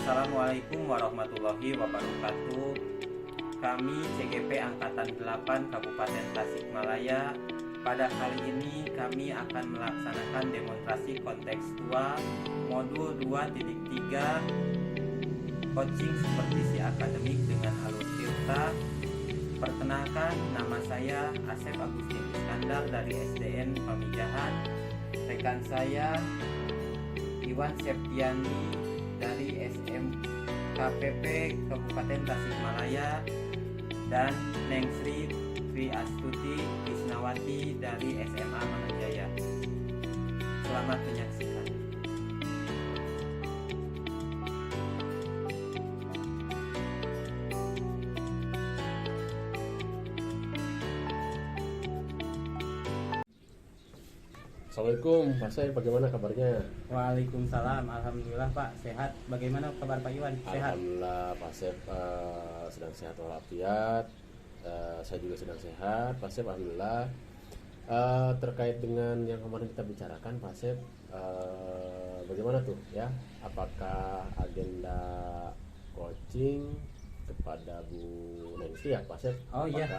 Assalamualaikum warahmatullahi wabarakatuh. Kami CGP Angkatan 8 Kabupaten Tasikmalaya. Pada kali ini kami akan melaksanakan demonstrasi kontekstual modul 2.3 coaching supervisi akademik dengan alur tirta. Perkenalkan, nama saya Asep Agustin Iskandar dari SDN Pamijahan. Rekan saya Iwan Septiani dari SMKPP Kabupaten Tasikmalaya dan Neng Sri Tri Astuti Isnawati dari SMA Manajaya. Selamat menyaksikan. Assalamualaikum Pak Syed, bagaimana kabarnya? Waalaikumsalam, alhamdulillah Pak, sehat. Bagaimana kabar Pak Iwan? Sehat? Alhamdulillah Pak Syed sedang sehat walafiat. Saya juga sedang sehat Pak Syed, alhamdulillah. Terkait dengan yang kemarin kita bicarakan Pak Syed, bagaimana tuh ya? Apakah agenda coaching kepada Bu Nengsi ya Pak Syed? Oh iya.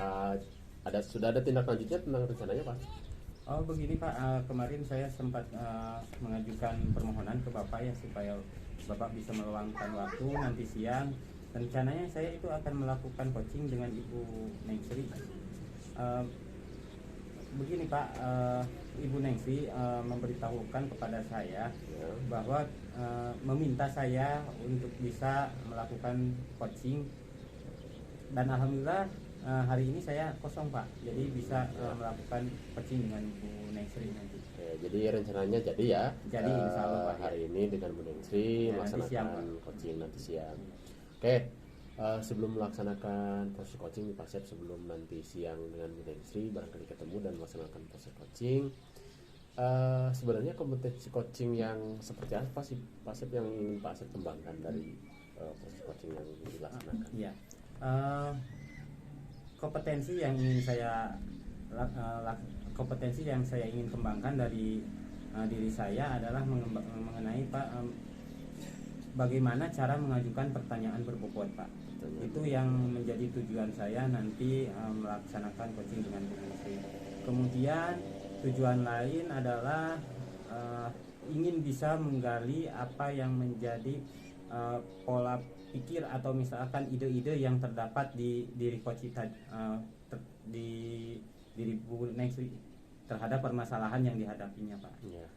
Sudah ada tindak lanjutnya tentang rencananya Pak? Oh begini Pak, kemarin saya sempat mengajukan permohonan ke Bapak ya supaya Bapak bisa meluangkan waktu nanti siang. Rencananya saya itu akan melakukan coaching dengan Ibu Nengsri. Begini Pak, Ibu Nengsri memberitahukan kepada saya bahwa meminta saya untuk bisa melakukan coaching, dan alhamdulillah hari ini saya kosong Pak, jadi bisa melakukan coaching dengan Bu Nengsri nanti. Jadi rencananya jadi ya. Jadi insya Allah Pak, hari ini dengan Bu Nengsri melaksanakan coaching nanti siang. Oke, sebelum melaksanakan proses coaching Pak Syed, sebelum nanti siang dengan Bu Nengsri barangkali ketemu dan melaksanakan proses coaching, sebenarnya kompetensi coaching yang seperti apa sih Pak Syed yang ingin Pak Syed kembangkan dari proses coaching yang dilaksanakan? Iya. Kompetensi yang ingin saya ingin kembangkan dari diri saya adalah mengenai Pak, bagaimana cara mengajukan pertanyaan berbobot Pak. Itu yang menjadi tujuan saya nanti melaksanakan coaching dengan Bu Nengsi. Kemudian tujuan lain adalah ingin bisa menggali apa yang menjadi pola pikir atau misalkan ide-ide yang terdapat di diri coach di diri Bu Nengsi terhadap permasalahan yang dihadapinya Pak. Ya.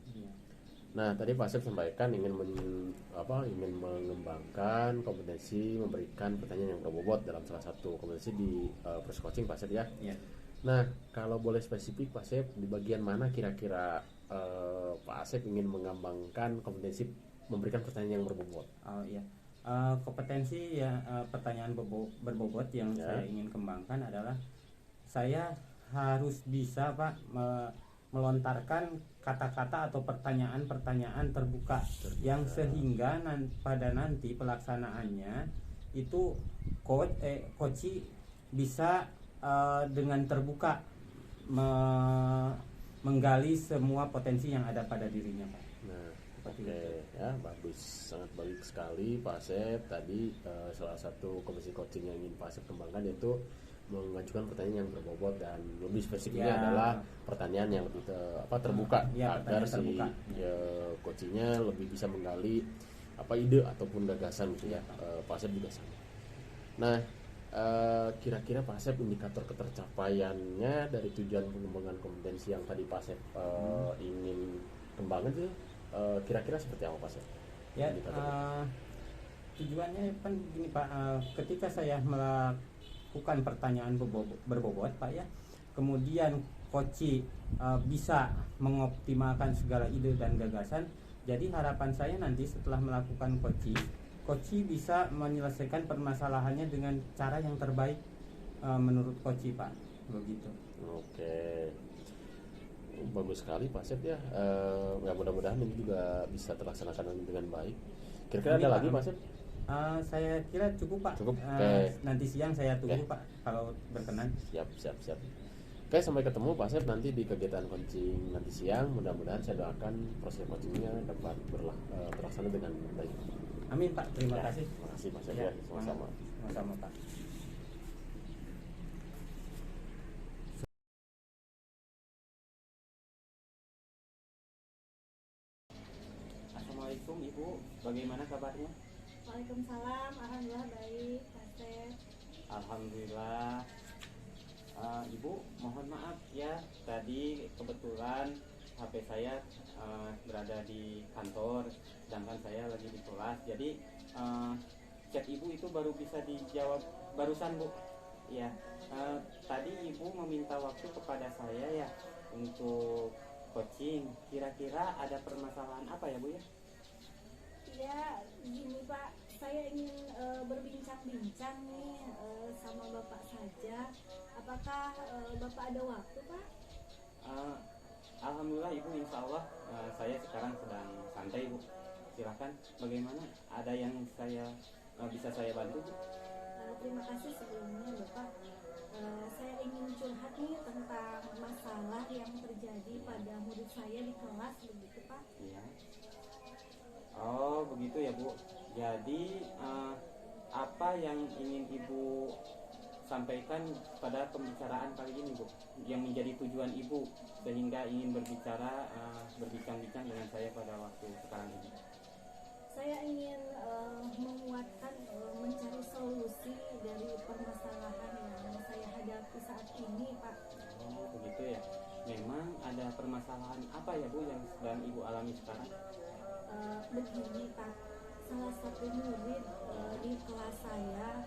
Nah tadi Pak Syed sampaikan ingin mengembangkan kompetensi memberikan pertanyaan yang berbobot dalam salah satu kompetensi di proses coaching Pak Syed ya. Ya. Nah kalau boleh spesifik Pak Syed, di bagian mana kira-kira Pak Syed ingin mengembangkan kompetensi memberikan pertanyaan yang berbobot? Oh iya. Kompetensi ya, pertanyaan berbobot yang saya ingin kembangkan adalah saya harus bisa Pak melontarkan kata-kata atau pertanyaan-pertanyaan terbuka yang sehingga pada nanti pelaksanaannya itu coach bisa dengan terbuka menggali semua potensi yang ada pada dirinya Pak. Nah, oke ya, bagus, sangat baik sekali Pak Syed. Tadi salah satu kompetensi coaching yang ingin Pak Syed kembangkan yaitu mengajukan pertanyaan yang berbobot, dan lebih spesifiknya adalah pertanyaan yang lebih terbuka agar si coachingnya lebih bisa menggali ide ataupun gagasan gitu ya. Pak Syed juga sama. Nah, kira-kira Pak Syed indikator ketercapaiannya dari tujuan pengembangan kompetensi yang tadi Pak Syed ingin kembangkan itu kira-kira seperti apa Pak Syed? Ya, tujuannya kan begini Pak, ketika saya melakukan pertanyaan berbobot Pak ya, kemudian coach bisa mengoptimalkan segala ide dan gagasan. Jadi harapan saya nanti setelah melakukan coach bisa menyelesaikan permasalahannya dengan cara yang terbaik menurut coach Pak, begitu. Oke, bagus sekali Pak Syed ya. Mudah-mudahan ini juga bisa terlaksanakan dengan baik. Kira-kira ada lagi Pak Syed? Saya kira cukup Pak. Cukup. Nanti siang saya tunggu Pak kalau berkenan. Siap. Oke, sampai ketemu Pak Syed nanti di kegiatan coaching nanti siang. Mudah-mudahan saya doakan proses coachingnya dapat terlaksana dengan baik. Amin Pak, terima Ya, kasih. terima kasih Mas Ya, Edward, sama-sama. Sama-sama Pak. Assalamualaikum Ibu, bagaimana kabarnya? Waalaikumsalam, alhamdulillah baik, Pak. Alhamdulillah. Ibu, mohon maaf ya, tadi kebetulan HP saya berada di kantor, sedangkan saya lagi di kelas. Jadi chat Ibu itu baru bisa dijawab barusan Bu. Ya, tadi Ibu meminta waktu kepada saya ya untuk coaching. Kira-kira ada permasalahan apa ya Bu ya? Ya, gini Pak, saya ingin berbincang-bincang nih sama Bapak saja. Apakah Bapak ada waktu Pak? Uh, Alhamdulillah Ibu, insya Allah saya sekarang sedang santai Bu. Silahkan, bagaimana? Ada yang bisa saya bantu Bu? Terima kasih sebelumnya Bapak. Saya ingin curhat nih tentang masalah yang terjadi pada murid saya di kelas begitu Pak. Iya. Oh begitu ya Bu. Jadi apa yang ingin Ibu sampaikan pada pembicaraan kali ini Bu, yang menjadi tujuan Ibu sehingga ingin berbincang-bincang dengan saya pada waktu sekarang ini? Saya ingin menguatkan mencari solusi dari permasalahan yang saya hadapi saat ini Pak. Oh begitu ya. Memang ada permasalahan apa ya Bu yang sedang Ibu alami sekarang? Begini Pak, salah satu murid di kelas saya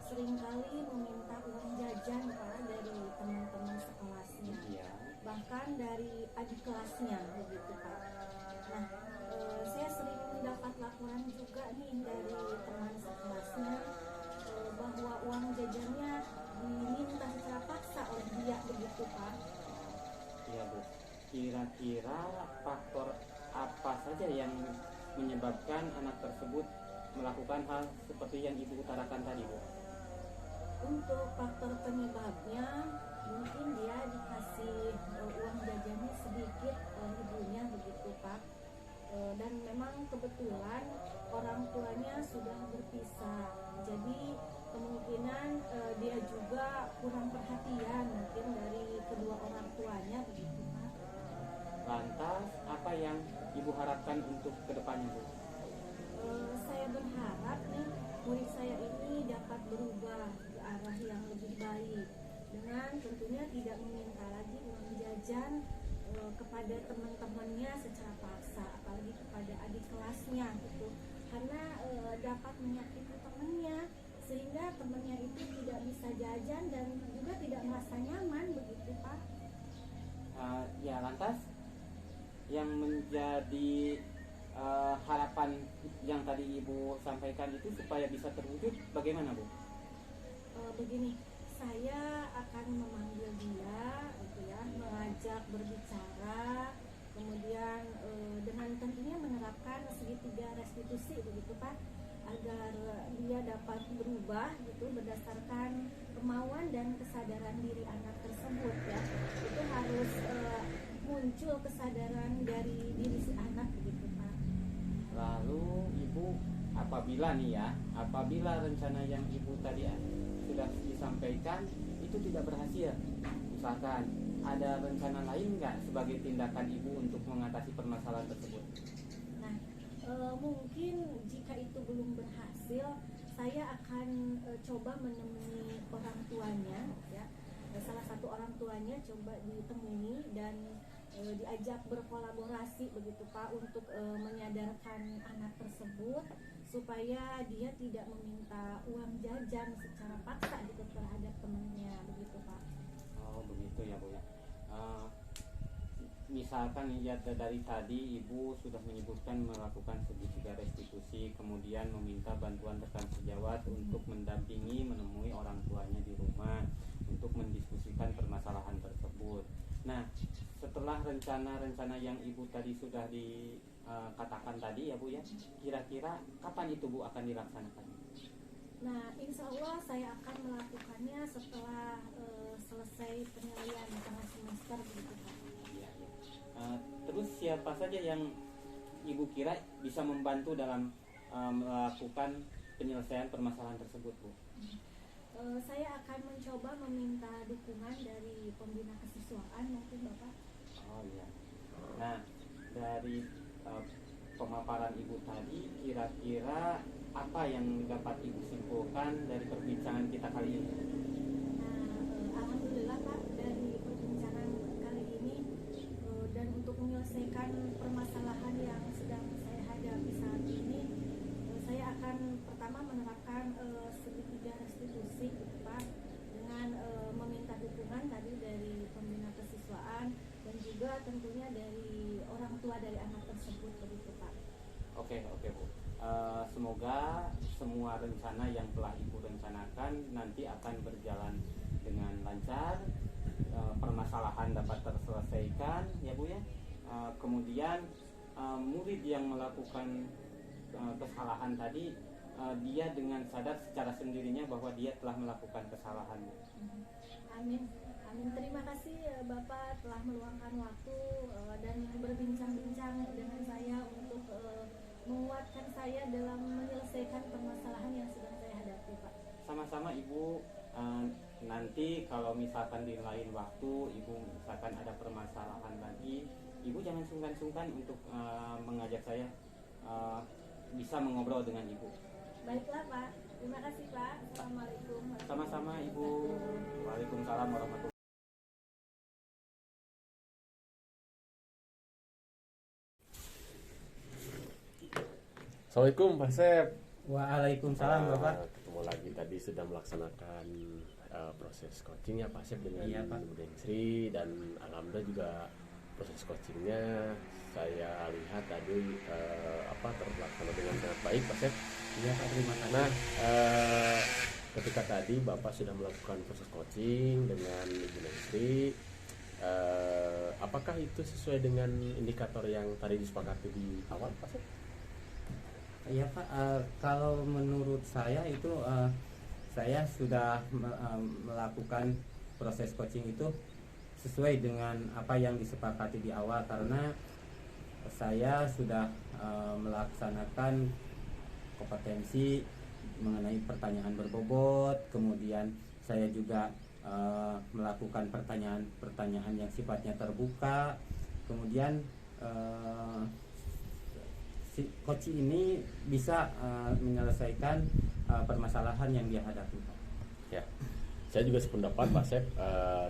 seringkali meminta uang jajan Pak dari teman-teman sekelasnya, Iya. bahkan dari adik kelasnya begitu Pak. Nah, saya sering mendapat laporan juga nih dari teman sekelasnya bahwa uang jajannya diminta secara paksa oleh dia begitu Pak. Iya Bu. Kira-kira faktor apa saja yang menyebabkan anak tersebut melakukan hal seperti yang Ibu utarakan tadi Bu? Untuk faktor penyebabnya mungkin dia dikasih uang jajannya sedikit oleh ibunya begitu Pak. Dan memang kebetulan orang tuanya sudah berpisah, jadi kemungkinan dia juga kurang perhatian mungkin dari kedua orang tuanya begitu Pak. Lantas apa yang Ibu harapkan untuk kedepannya Bu? Saya berharap nih murid saya ini dapat berubah ke arah yang lebih baik dengan tentunya tidak meminta lagi uang jajan kepada teman-temannya secara paksa, apalagi kepada adik kelasnya gitu, karena dapat menyakiti temannya sehingga temannya itu tidak bisa jajan dan juga tidak merasa nyaman begitu Pak. Ya lantas yang menjadi harapan yang tadi Ibu sampaikan itu supaya bisa terwujud bagaimana Bu? Begini, saya akan memanggil dia gitu ya, mengajak berbicara, kemudian dengan tentunya menerapkan segitiga restitusi begitu Pak, agar dia dapat berubah gitu berdasarkan kemauan dan kesadaran diri anak tersebut ya. Itu harus muncul kesadaran dari diri si anak begitu Pak. Lalu Ibu apabila rencana yang Ibu tadi sudah disampaikan itu tidak berhasil, misalkan ada rencana lain nggak sebagai tindakan Ibu untuk mengatasi permasalahan tersebut? Nah, mungkin jika itu belum berhasil, saya akan coba menemui orang tuanya ya. Salah satu orang tuanya coba ditemui dan diajak berkolaborasi begitu Pak untuk menyadarkan anak tersebut supaya dia tidak meminta uang jajan secara paksa gitu terhadap temannya begitu Pak. Oh begitu ya Bu ya. Misalkan ya dari tadi Ibu sudah menyebutkan melakukan segitiga restitusi, kemudian meminta bantuan rekan sejawat untuk mendampingi menemui orang tuanya di rumah untuk mendiskusikan permasalahan tersebut. Nah, setelah rencana-rencana yang Ibu tadi sudah dikatakan tadi ya Bu ya, kira-kira kapan itu Bu akan dilaksanakan? Nah, insya Allah saya akan melakukannya setelah selesai penilaian tengah semester begitu Pak. Ya, ya. Terus siapa saja yang Ibu kira bisa membantu dalam melakukan penyelesaian permasalahan tersebut, Bu? Saya akan mencoba meminta dukungan dari pembina kesiswaan mungkin Bapak. Oh iya. Nah, dari pemaparan Ibu tadi, kira-kira apa yang dapat Ibu simpulkan dari perbincangan kita kali ini? Nah, alhamdulillah Pak, dari perbincangan kali ini dan untuk menyelesaikan permasalahan yang sedang saya hadapi saat ini, saya akan pertama menerapkan segitiga restitusi gitu Pak, dengan meminta dukungan tadi dari pembina kesiswaan dan juga tentunya dari orang tua dari anak tersebut begitu Pak. Oke Bu. Semoga semua rencana yang telah Ibu rencanakan nanti akan berjalan dengan lancar, permasalahan dapat terselesaikan ya Bu ya. Kemudian murid yang melakukan kesalahan tadi, dia dengan sadar secara sendirinya bahwa dia telah melakukan kesalahan. Amin. Amin. Terima kasih Bapak telah meluangkan waktu dan berbincang-bincang dengan saya untuk menguatkan saya dalam menyelesaikan permasalahan yang sedang saya hadapi Pak. Sama-sama Ibu. Nanti kalau misalkan di lain waktu Ibu misalkan ada permasalahan lagi, Ibu jangan sungkan-sungkan untuk mengajak saya bisa mengobrol dengan Ibu. Baiklah Pak, terima kasih Pak. Assalamualaikum. Sama-sama Ibu. Waalaikumsalam warahmatullahi wabarakatuh. Assalamualaikum Pak Sep. Waalaikumsalam Bapak. Ketemu lagi, tadi sudah melaksanakan proses coaching ya Pak Sep dengan Iya, Pak. Ibu Dengsri, dan alhamdulillah juga proses coachingnya saya lihat tadi terlaksana dengan sangat baik Pak Sep. Iya Pak, terima kasih. Nah, ketika tadi Bapak sudah melakukan proses coaching dengan Ibu Dengsri, apakah itu sesuai dengan indikator yang tadi disepakati di awal Pak Sep? Iya Pak, kalau menurut saya itu saya sudah melakukan proses coaching itu sesuai dengan apa yang disepakati di awal, karena saya sudah melaksanakan kompetensi mengenai pertanyaan berbobot, kemudian saya juga melakukan pertanyaan yang sifatnya terbuka, kemudian si coach ini bisa menyelesaikan permasalahan yang dia hadapi. Ya, saya juga sependapat Pak Sep.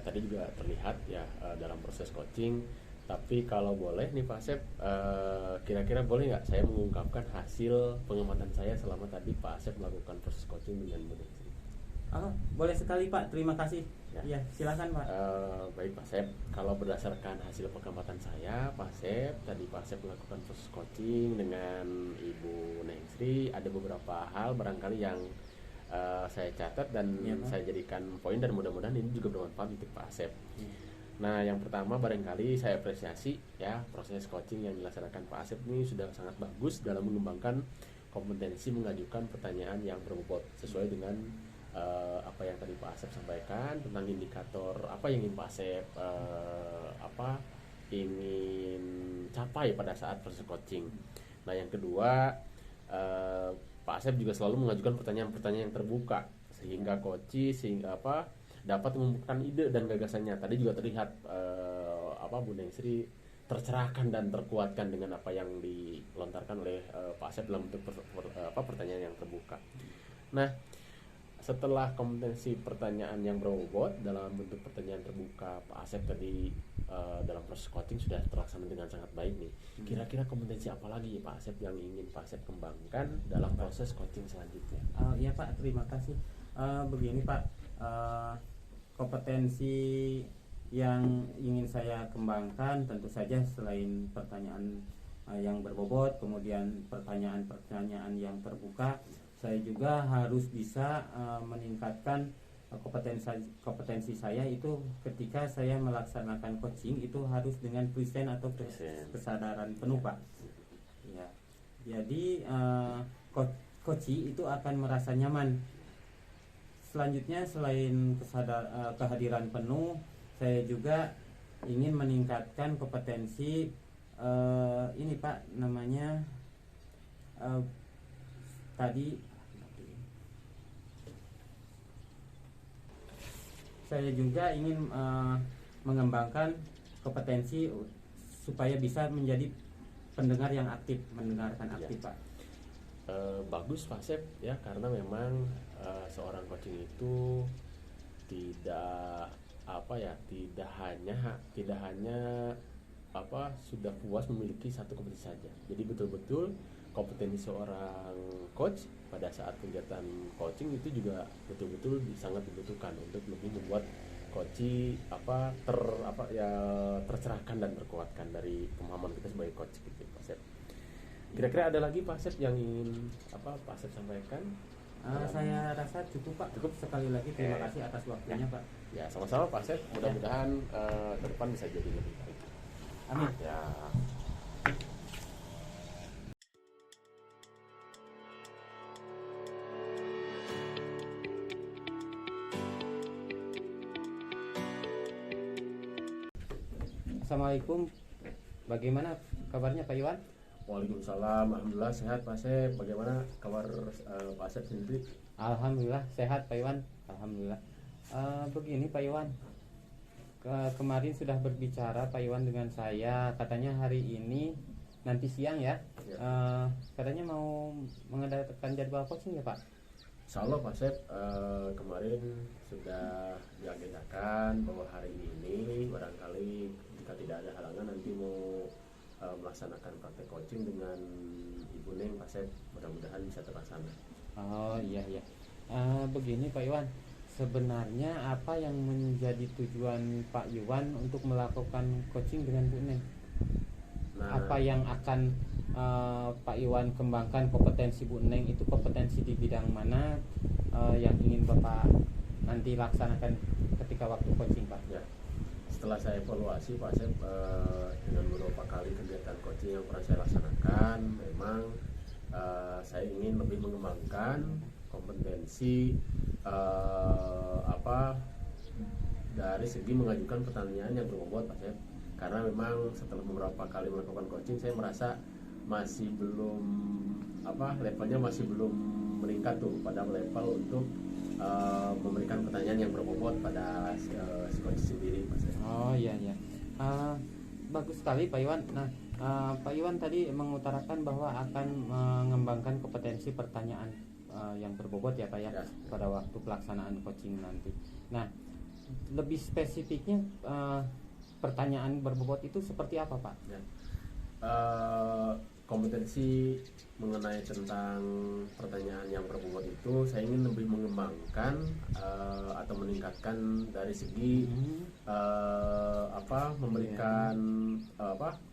Tadi juga terlihat ya dalam proses coaching. Tapi kalau boleh nih Pak Sep, kira-kira boleh nggak saya mengungkapkan hasil pengamatan saya selama tadi Pak Sep melakukan proses coaching dengan Bu Dengsri? Boleh sekali Pak, terima kasih. Ya, silakan Pak. Baik Pak Sep, kalau berdasarkan hasil pengamatan saya Pak Sep, tadi Pak Sep melakukan proses coaching dengan Ibu Dengsri, ada beberapa hal barangkali yang saya catat dan Ya, Pak. saya jadikan poin, dan mudah-mudahan ini juga bermanfaat untuk Pak Sep. Nah, yang pertama barangkali saya apresiasi ya, proses coaching yang dilaksanakan Pak Asep ini sudah sangat bagus dalam mengembangkan kompetensi mengajukan pertanyaan yang berbobot sesuai dengan apa yang tadi Pak Asep sampaikan tentang indikator apa yang ingin Pak Asep ingin capai pada saat proses coaching. Nah, yang kedua, Pak Asep juga selalu mengajukan pertanyaan-pertanyaan yang terbuka sehingga dapat membukakan ide dan gagasannya. Tadi juga terlihat Bu Dengsri tercerahkan dan terkuatkan dengan apa yang dilontarkan oleh Pak Asep dalam bentuk pertanyaan yang terbuka. Nah, setelah kompetensi pertanyaan yang berbobot dalam bentuk pertanyaan terbuka Pak Asep tadi dalam proses coaching sudah terlaksana dengan sangat baik nih. Kira-kira kompetensi apa lagi Pak Asep yang ingin Pak Asep kembangkan dalam proses coaching selanjutnya? Iya Pak, terima kasih. Begini Pak, kompetensi yang ingin saya kembangkan tentu saja selain pertanyaan yang berbobot, kemudian pertanyaan-pertanyaan yang terbuka, saya juga harus bisa meningkatkan kompetensi saya itu ketika saya melaksanakan coaching itu harus dengan present atau kesadaran penuh Pak. Ya, jadi coaching itu akan merasa nyaman. Selanjutnya selain kehadiran penuh, saya juga ingin meningkatkan kompetensi ini Pak, namanya tadi saya juga ingin mengembangkan kompetensi supaya bisa menjadi pendengar yang aktif, mendengarkan aktif, Pak. Bagus Pak Sep ya, karena memang seorang coaching itu tidak hanya sudah puas memiliki satu kompetensi saja. Jadi betul-betul kompetensi seorang coach pada saat kegiatan coaching itu juga betul-betul sangat dibutuhkan untuk lebih membuat coach tercerahkan dan terkuatkan dari pemahaman kita sebagai coach gitu Pak Sep. Kira-kira ada lagi Pak Sep yang ingin Pak Sep sampaikan? Saya rasa cukup Pak. Cukup sekali lagi terima kasih atas waktunya Pak. Ya sama-sama Pak Sep. Mudah-mudahan ke depan bisa jadi lebih baik. Amin. Ya. Assalamualaikum. Bagaimana kabarnya Pak Iwan? Waalaikumsalam. Alhamdulillah sehat Pak Sep. Bagaimana kabar Pak Sep sendiri? Alhamdulillah sehat Pak Iwan. Alhamdulillah. Begini Pak Iwan, kemarin sudah berbicara Pak Iwan dengan saya, katanya hari ini nanti siang ya, katanya mau mengadakan jadwal coaching ya Pak? Insyaallah Pak Sep, kemarin sudah diagendakan bahwa hari ini barangkali jika tidak ada halangan nanti mau melaksanakan praktek coaching dengan Ibu Neng Pak Sep, mudah-mudahan bisa terlaksana. Oh iya. Begini Pak Iwan, sebenarnya apa yang menjadi tujuan Pak Iwan untuk melakukan coaching dengan Bu Neng? Apa yang akan Pak Iwan kembangkan kompetensi Bu Neng itu, kompetensi di bidang mana yang ingin Bapak nanti laksanakan ketika waktu coaching Pak? Ya, setelah saya evaluasi Pak Sep dengan beberapa kali kegiatan coaching yang pernah saya laksanakan, memang saya ingin lebih mengembangkan kompetensi dari segi mengajukan pertanyaan yang berbobot Pak Sep. Karena memang setelah beberapa kali melakukan coaching saya merasa masih belum levelnya masih belum meningkat tuh pada level untuk memberikan pertanyaan yang berbobot pada si coach sendiri Pak Sep. Oh iya. Bagus sekali Pak Iwan. Nah, Pak Iwan tadi mengutarakan bahwa akan mengembangkan kompetensi pertanyaan yang berbobot ya Pak ya, pada waktu pelaksanaan coaching nanti. Nah, lebih spesifiknya pertanyaan berbobot itu seperti apa Pak? Ya. Kompetensi mengenai tentang pertanyaan yang berbobot itu saya ingin lebih mengembangkan atau meningkatkan dari segi memberikan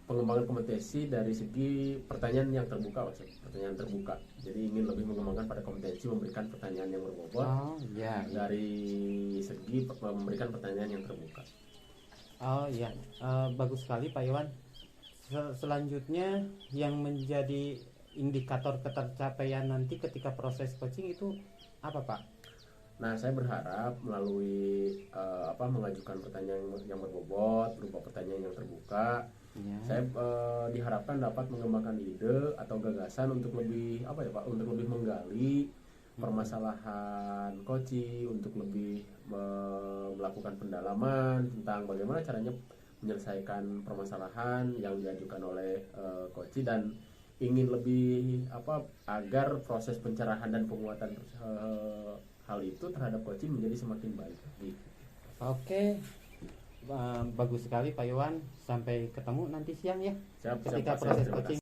pengembangan kompetensi dari segi pertanyaan yang terbuka, pertanyaan terbuka. Jadi ingin lebih mengembangkan pada kompetensi memberikan pertanyaan yang berbobot dari segi memberikan pertanyaan yang terbuka. Oh iya, bagus sekali Pak Iwan. Selanjutnya yang menjadi indikator ketercapaian nanti ketika proses coaching itu apa Pak? Nah, saya berharap melalui mengajukan pertanyaan yang berbobot berupa pertanyaan yang terbuka, saya diharapkan dapat mengembangkan ide atau gagasan untuk lebih untuk lebih menggali permasalahan coaching, untuk lebih melakukan pendalaman tentang bagaimana caranya menyelesaikan permasalahan yang diajukan oleh coach, dan ingin lebih agar proses pencerahan dan penguatan hal itu terhadap coaching menjadi semakin baik. Oke, bagus sekali Pak Iwan. Sampai ketemu nanti siang ya. Ketika proses coaching.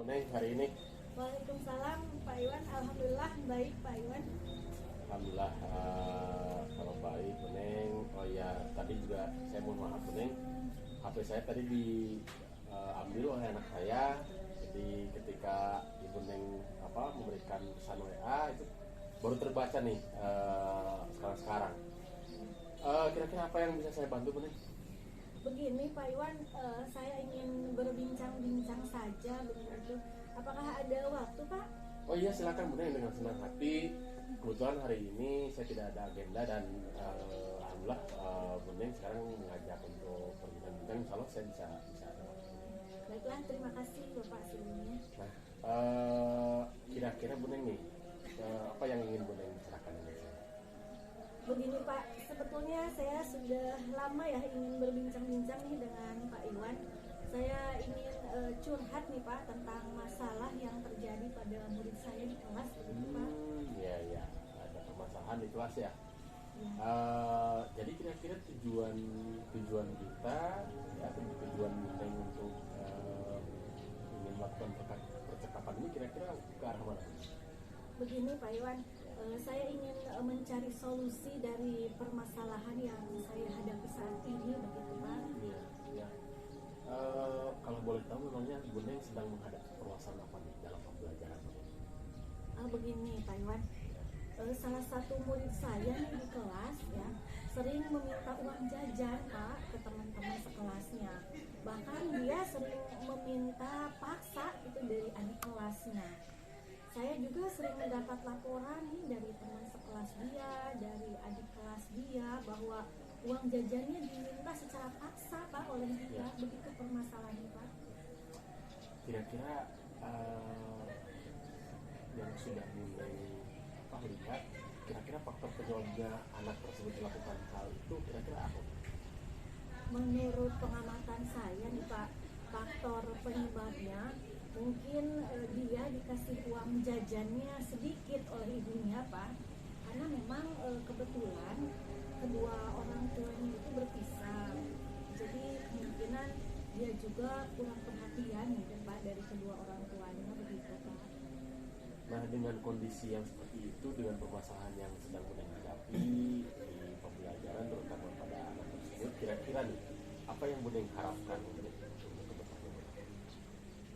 Neng, hari ini. Waalaikumsalam Pak Iwan. Alhamdulillah baik Pak Iwan. Alhamdulillah kalau baik Neng. Oh ya, tadi juga saya mohon maaf Neng, HP saya tadi diambil oleh anak saya. Jadi ketika Ibu Neng memberikan pesan WA itu baru terbaca nih sekarang. Kira-kira apa yang bisa saya bantu Neng? Begini Pak Iwan, saya ingin berbincang-bincang saja begitu. Apakah ada waktu Pak? Oh iya, silakan Bu Neng, dengan senang hati. Kebetulan hari ini saya tidak ada agenda dan alhamdulillah Bu Neng sekarang mengajak untuk berbincang-bincang, insya Allah saya bisa ada waktu. Baiklah, terima kasih Bapak sebelumnya. Nah, kira-kira Bu Neng nih, apa yang ingin Bu Neng bicarakan ini? Begini Pak, sebetulnya saya sudah lama ya ingin berbincang-bincang nih dengan Pak Iwan. Saya ingin curhat nih Pak tentang masalah yang terjadi pada murid saya di kelas, begitu Pak. Iya, ya, ada permasalahan di kelas ya. Ya. Jadi kira-kira tujuan kita, ya, tujuan Bu Neng untuk ingin melakukan percakapan ini kira-kira ke arah mana? Begini Pak Iwan, saya ingin mencari solusi dari permasalahan yang saya hadapi saat ini, begitu Pak. Iya, iya. Kalau boleh tahu memangnya Bu Neng sedang menghadapi permasalahan apa nih dalam pembelajaran? Begini Pak Iwan, salah satu murid saya nih di kelas ya sering meminta uang jajan Pak ke teman-teman sekelasnya. Bahkan dia sering meminta paksa itu dari adik kelasnya. Saya juga sering mendapat laporan nih dari teman sekelas dia, dari adik kelas dia bahwa uang jajannya diminta secara paksa Pak oleh dia. Ya. Begitu permasalahannya Pak. Kira-kira yang sudah mulai lihat, kira-kira faktor penyebabnya anak tersebut melakukan hal itu kira-kira apa? Menurut pengamatan saya nih Pak, faktor penyebabnya mungkin dia dikasih uang jajannya sedikit oleh ibunya Pak, karena memang kebetulan kedua orang tuanya itu berpisah, jadi kemungkinan dia juga kurang perhatian gitu Pak dari kedua orang tuanya, begitu Pak. Nah, dengan kondisi yang seperti itu, dengan permasalahan yang sedang menghadapi di pembelajaran terutama pada anak tersebut, kira-kira nih apa yang Bu Neng harapkan untuk kedepannya?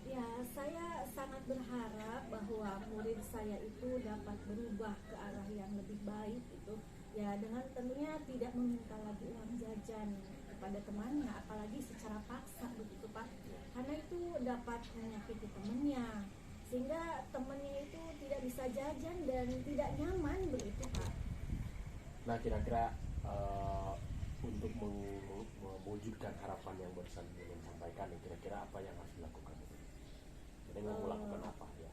Ya, saya sangat berharap bahwa murid saya itu dapat berubah ke arah yang lebih baik itu. Ya, dengan tentunya tidak meminta lagi uang jajan kepada temannya, apalagi secara paksa begitu Pak. Karena itu dapat menyakiti temannya, sehingga temannya itu tidak bisa jajan dan tidak nyaman begitu Pak. Nah, kira-kira untuk mewujudkan harapan yang barusan Bu Neng sampaikan, kira-kira apa yang harus dilakukan? Dengan melakukan apa ya?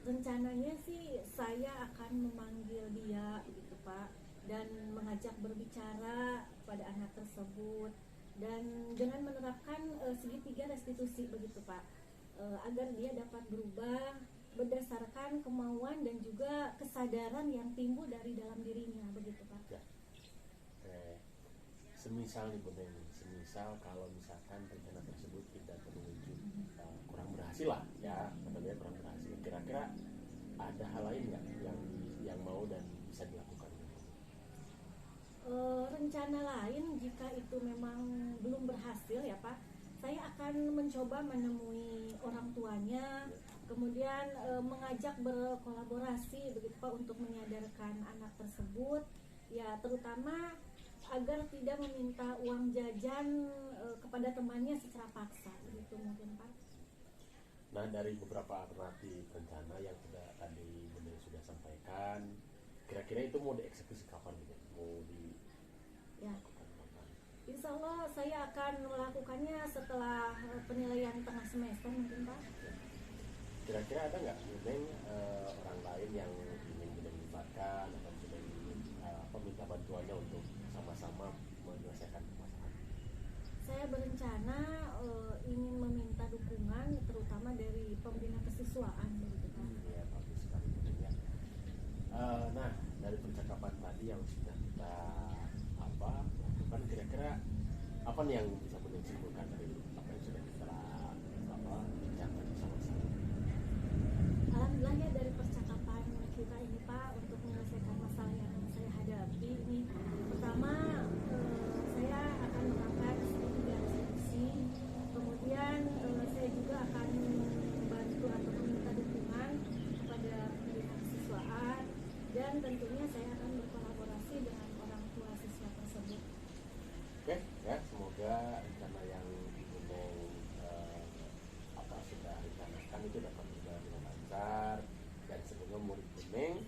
Rencananya sih saya akan memanggil dia gitu Pak, dan mengajak berbicara pada anak tersebut, dan dengan menerapkan segitiga restitusi begitu Pak, agar dia dapat berubah berdasarkan kemauan dan juga kesadaran yang timbul dari dalam dirinya begitu Pak. Ya. Semisal nih Bu Neng, semisal kalau misalkan rencana tersebut tidak terwujud, kurang berhasil lah ya, katanya kurang berhasil, kira-kira ada hal lain nggak yang mau dan bisa dilakukan? Rencana lain jika itu memang belum berhasil ya Pak, saya akan mencoba menemui orang tuanya, kemudian mengajak berkolaborasi begitu Pak untuk menyadarkan anak tersebut ya, terutama agar tidak meminta uang jajan kepada temannya secara paksa begitu mungkin Pak. Nah, dari beberapa alternatif rencana yang tadi Bu Neng sudah sampaikan, kira-kira itu mau dieksekusi kapan gitu? Mau di Ya, insya Allah saya akan melakukannya setelah penilaian tengah semester mungkin Pak. Kira-kira ada nggak Bu Neng orang lain yang ingin Bu Neng libatkan atau Bu Neng minta bantuannya untuk sama-sama menyelesaikan permasalahan? Saya berencana ingin meminta dukungan terutama dari pembina kesiswaan begitu Pak. Ya, bagus sekali Bu Neng ya. Nah, dari percakapan tadi yang sudah kita lakukan, kira-kira apa nih yang bisa Bu Neng simpulkan dari apa yang sudah kita bincangkan bersama-sama? Alhamdulillah ya, dari percakapan kita ini Pak, untuk menyelesaikan masalah yang saya hadapi ini, pertama saya akan menerapkan segitiga restitusi, kemudian saya juga akan membantu atau meminta dukungan kepada pembina kesiswaan, dan tentunya saya akan berkolaborasi dengan orang tua siswa tersebut. Oke, ya, semoga rencana yang Bu Neng sudah rencanakan itu dapat berjalan dengan lancar, dan semoga murid Bu Neng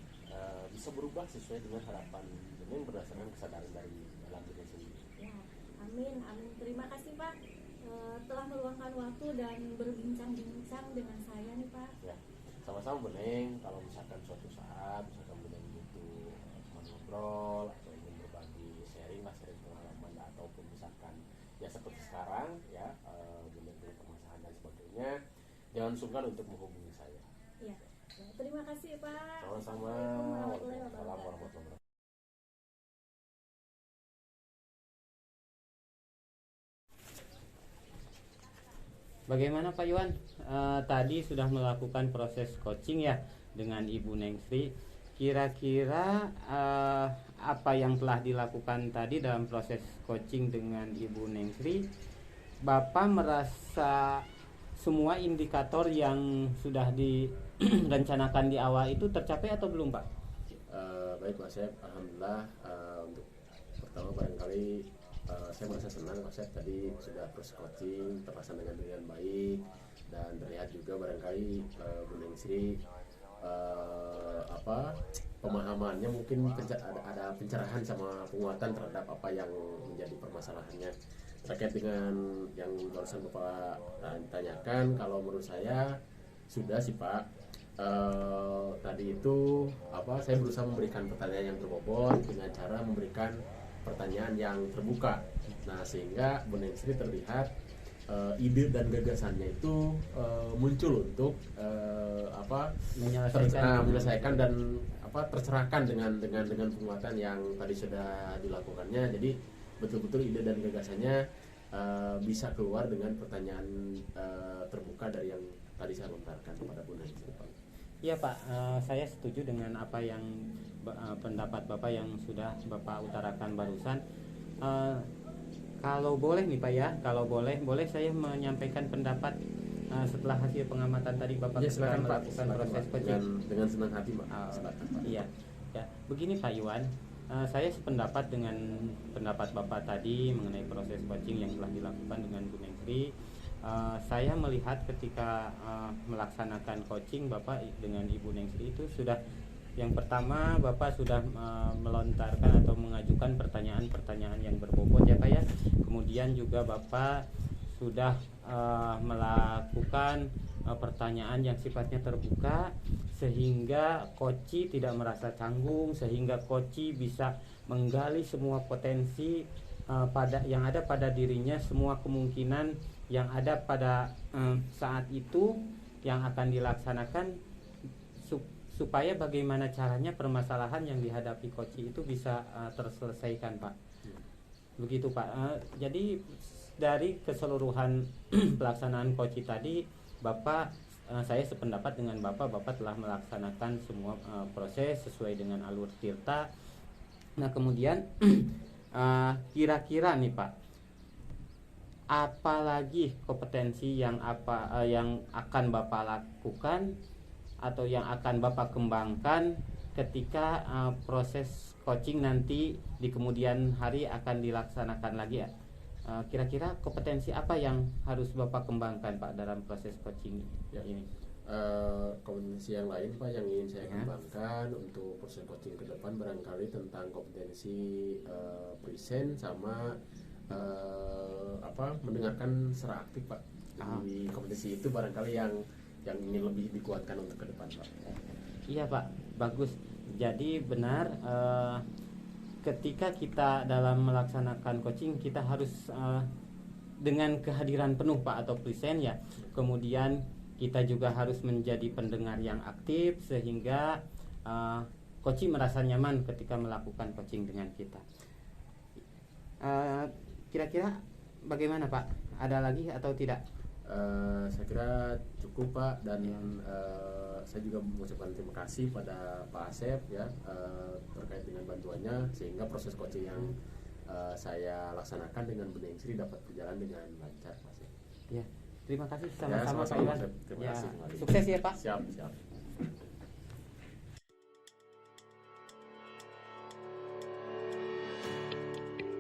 bisa berubah sesuai dengan harapan Bu Neng berdasarkan kesadaran dari dalam diri sendiri. Ya, amin, amin. Terima kasih Pak. telah meluangkan waktu dan berbincang-bincang dengan saya nih Pak. Ya, sama-sama Bu Neng. Kalau misalkan suatu saat misalkan Bu Neng butuh teman ngobrol atau ingin berbagi sharing lah, sharing pengalaman ataupun misalkan ya seperti sekarang ya, Bu Neng punya permasalahan dan sebagainya, jangan sungkan untuk menghubungi saya. Iya. Terima kasih Pak. Sama-sama. Assalamualaikum warahmatullahi Waalaikumsalam wabarakatuh. warahmatullahi wabarakatuh. Bagaimana Pak Iwan? Tadi sudah melakukan proses coaching ya dengan Ibu Nengsri. Kira-kira apa yang telah dilakukan tadi dalam proses coaching dengan Ibu Nengsri, Bapak merasa semua indikator yang sudah direncanakan di awal itu tercapai atau belum Pak? Baik Pak Sep, alhamdulillah. Untuk pertama barangkali saya merasa senang Pak Sep, tadi sudah proses coaching terlaksana dengan baik, dan terlihat juga barangkali Bu Nengsri pemahamannya mungkin ada pencerahan sama penguatan terhadap apa yang menjadi permasalahannya terkait dengan yang barusan Bapak tanyakan. Kalau menurut saya sudah sih Pak. Tadi itu saya berusaha memberikan pertanyaan yang berbobot dengan cara memberikan pertanyaan yang terbuka. Nah, sehingga Bu Nengsri terlihat ide dan gagasannya itu muncul untuk menyelesaikan dan tercerahkan dengan penguatan yang tadi sudah dilakukannya. Jadi betul-betul ide dan gagasannya bisa keluar dengan pertanyaan terbuka dari yang tadi saya lontarkan kepada Bu Nengsri. Iya Pak, saya setuju dengan apa yang pendapat Bapak yang sudah Bapak utarakan barusan. Kalau boleh nih Pak ya, kalau boleh saya menyampaikan pendapat setelah hasil pengamatan tadi Bapak ya, melakukan proses coaching. Dengan senang hati Pak. Iya, ya begini Pak Iwan, saya sependapat dengan pendapat Bapak tadi mengenai proses coaching yang telah dilakukan dengan Bu Nengsri. Saya melihat ketika melaksanakan coaching Bapak dengan Ibu Nengsri itu sudah, yang pertama Bapak sudah melontarkan atau mengajukan pertanyaan-pertanyaan yang berbobot ya Pak ya. Kemudian juga Bapak sudah melakukan pertanyaan yang sifatnya terbuka sehingga coach tidak merasa canggung, sehingga coach bisa menggali semua potensi yang ada pada dirinya, semua kemungkinan yang ada pada saat itu yang akan dilaksanakan, supaya bagaimana caranya permasalahan yang dihadapi coach itu bisa terselesaikan Pak. Begitu Pak. Jadi dari keseluruhan pelaksanaan coach tadi Bapak, saya sependapat dengan Bapak telah melaksanakan semua proses sesuai dengan alur tirta. Nah kemudian kira-kira nih Pak, apalagi kompetensi yang akan Bapak lakukan atau yang akan Bapak kembangkan ketika proses coaching nanti di kemudian hari akan dilaksanakan lagi ya? Kira-kira kompetensi apa yang harus Bapak kembangkan Pak dalam proses coaching ini? Kompetensi yang lain Pak yang ingin saya kembangkan untuk proses coaching ke depan barangkali tentang kompetensi present sama mendengarkan secara aktif Pak. Di kompetensi itu barangkali yang ingin lebih dikuatkan untuk ke depan Pak. Iya Pak, bagus. Jadi benar, ketika kita dalam melaksanakan coaching kita harus dengan kehadiran penuh Pak atau present ya. Kemudian kita juga harus menjadi pendengar yang aktif sehingga coach merasa nyaman ketika melakukan coaching dengan kita. Kira-kira bagaimana Pak? Ada lagi atau tidak? Saya kira cukup Pak, dan saya juga mengucapkan terima kasih pada Pak Asep ya terkait dengan bantuannya sehingga proses coaching yang saya laksanakan dengan Bu Nengsri dapat berjalan dengan lancar Pak Asep. Ya, terima kasih sama-sama Pak Iwan. Terima kasih. Sukses ya Pak. Siap.